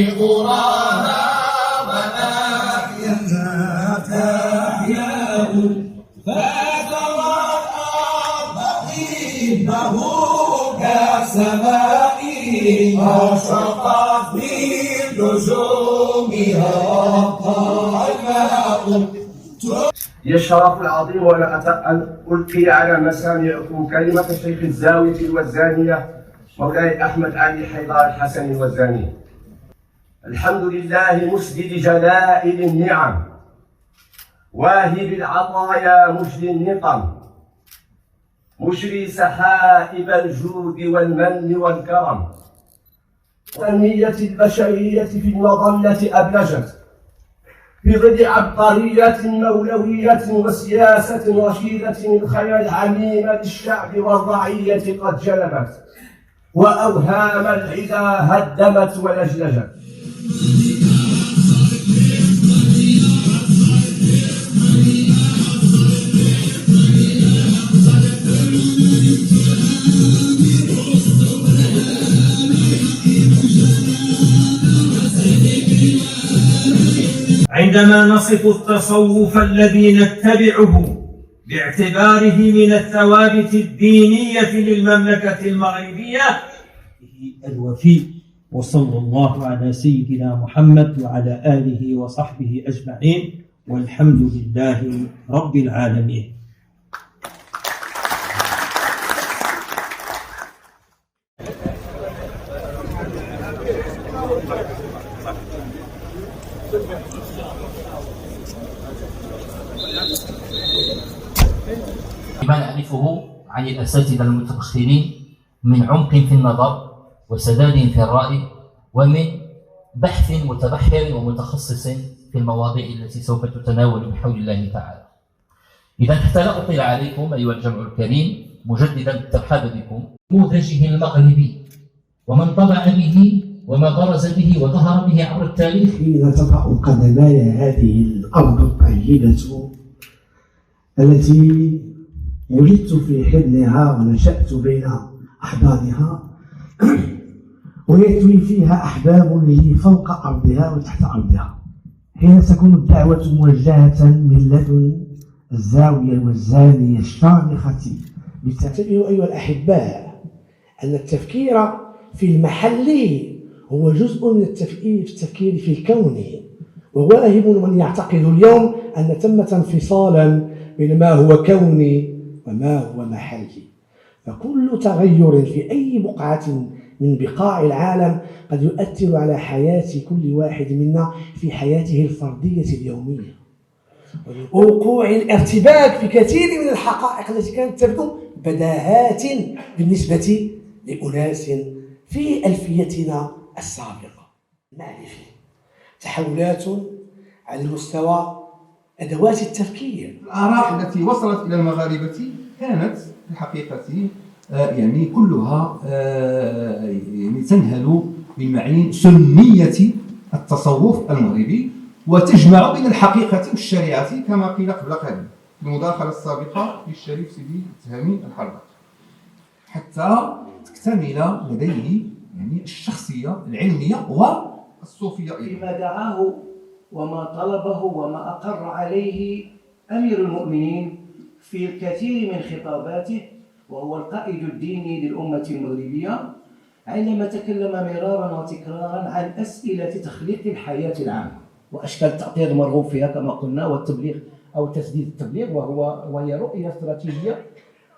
أراها وناحيتها تحيا فترى الأرض إنه كالسماء أشرقت بنجومها الماء. لي الشرف العظيم أن ألقي على مسامعكم كلمة شيخ الزاوية الوزانية مولاي أحمد علي حيدر الحسن الوزاني. الحمد لله مسدد جلائل النعم واهب العطايا مجدي النقم مجري سحائب الجود والمن والكرم. تنمية البشرية في المظلة أبلجت بضد عبقرية مولوية وسياسة رشيدة الخير العميم للشعب والرعية قد جلبت وأوهام العدا هدمت ولجلجت. عندما نصف التصوف الذي نتبعه باعتباره من الثوابت الدينية للمملكة المغربية الوفي. وصلى الله على سيدنا محمد وعلى آله وصحبه أجمعين والحمد لله رب العالمين. ما نعرفه عن الأساتذة المتبخرين من عمق في النظر وسداد في الرأي ومن بحث متبحر ومتخصص في المواضيع التي سوف تتناول بحول الله تعالى. إذا حتى لا أطيل عليكم أيها الجمع الكريم مجددا الترحاب بكم نموذجه المغربي ومن طلع به وما برز به وظهر به عبر التاريخ. حين تطأ قدماي هذه الأرض الطيبة التي ولدت في حضنها ونشأت بين أحضانها ويتوي فيها أحباب لي فوق أرضها وتحت أرضها، حين تكون الدعوة موجهة من لدن الزاوية والزانية الشامخة. انتبهوا أيها الأحباء أن التفكير في المحل هو جزء من التفكير في الكون، وواهب من يعتقد اليوم أن ثمة انفصالا بين ما هو كوني وما هو محلي. فكل تغير في أي بقعة من بقاع العالم قد يؤثر على حياة كل واحد منا في حياته الفردية اليومية، ووقوع الارتباك في كثير من الحقائق التي كانت تبدو بداهات بالنسبة لأناس في ألفيتنا السابقة. معرفة تحولات على مستوى أدوات التفكير. الآراء التي وصلت إلى المغاربة كانت في الحقيقة يعني كلها يعني تنهل بمعين سنية التصوف المغربي وتجمع بين الحقيقة والشريعة كما قيل قبل قليل في المداخلة السابقة للشريف سيدي التهامي الحرباط، حتى تكتمل لديه يعني الشخصية العلمية والصوفية. فيما دعاه وما طلبه وما أقر عليه أمير المؤمنين في الكثير من خطاباته، وهو القائد الديني للأمة المغربية، عندما تكلم مرارا وتكرارا عن أسئلة تخليق الحياة العامة وأشكال التأطير المرغوب فيها كما قلنا، والتبليغ أو تسديد التبليغ، وهي رؤية استراتيجية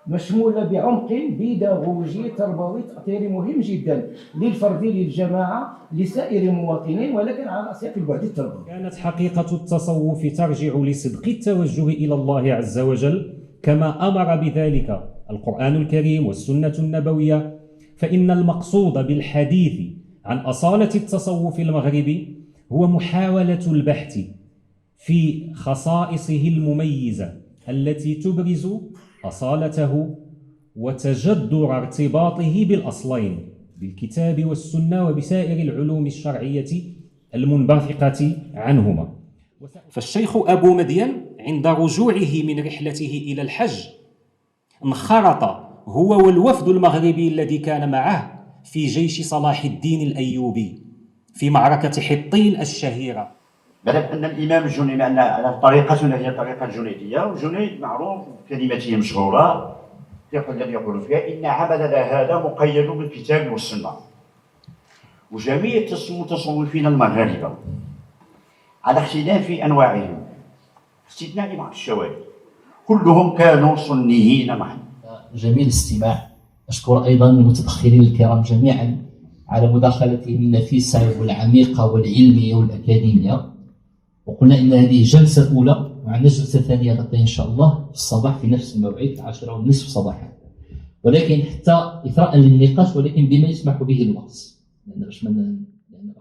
مشمولة بعمق بيداغوجي تربوي تأطيري مهم جدا للفرد للجماعة لسائر المواطنين، ولكن على رأسها في البعد التربوي. كانت حقيقة التصوف ترجع لصدق التوجه إلى الله عز وجل كما أمر بذلك القرآن الكريم والسنة النبوية، فإن المقصود بالحديث عن أصالة التصوف المغربي هو محاولة البحث في خصائصه المميزة التي تبرز أصالته وتجذر ارتباطه بالأصلين بالكتاب والسنة وبسائر العلوم الشرعية المنبثقة عنهما. فالشيخ أبو مدين عند رجوعه من رحلته إلى الحج انخرط هو والوفد المغربي الذي كان معه في جيش صلاح الدين الأيوبي، في معركة حطين الشهيرة. بل أن الإمام الجنيدي أن طريقتنا هي الطريقة الجنيدية، والجنيد معروف بكلمته المشهورة الذي يقول فيها إن عملنا هذا مقيد بالكتاب والسنة. وجميع المتصوفين المغاربة على اختلاف أنواعهم استثناء بعض الشواذ كلهم كانوا سنيين معا. جميل الاستماع. أشكر أيضا المتدخلين الكرام جميعا على مداخلتهم النفيسة والعميقة والعلمية والأكاديمية. وقلنا إن هذه جلسة أولى، وعندنا جلسة ثانية غدا إن شاء الله في الصباح في نفس الموعد 10:30 صباحا، ولكن حتى إثراء للنقاش ولكن بما يسمح به الوقت، لأن باش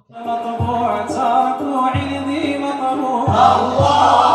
مطبوع تركوا عندي مطبوع الله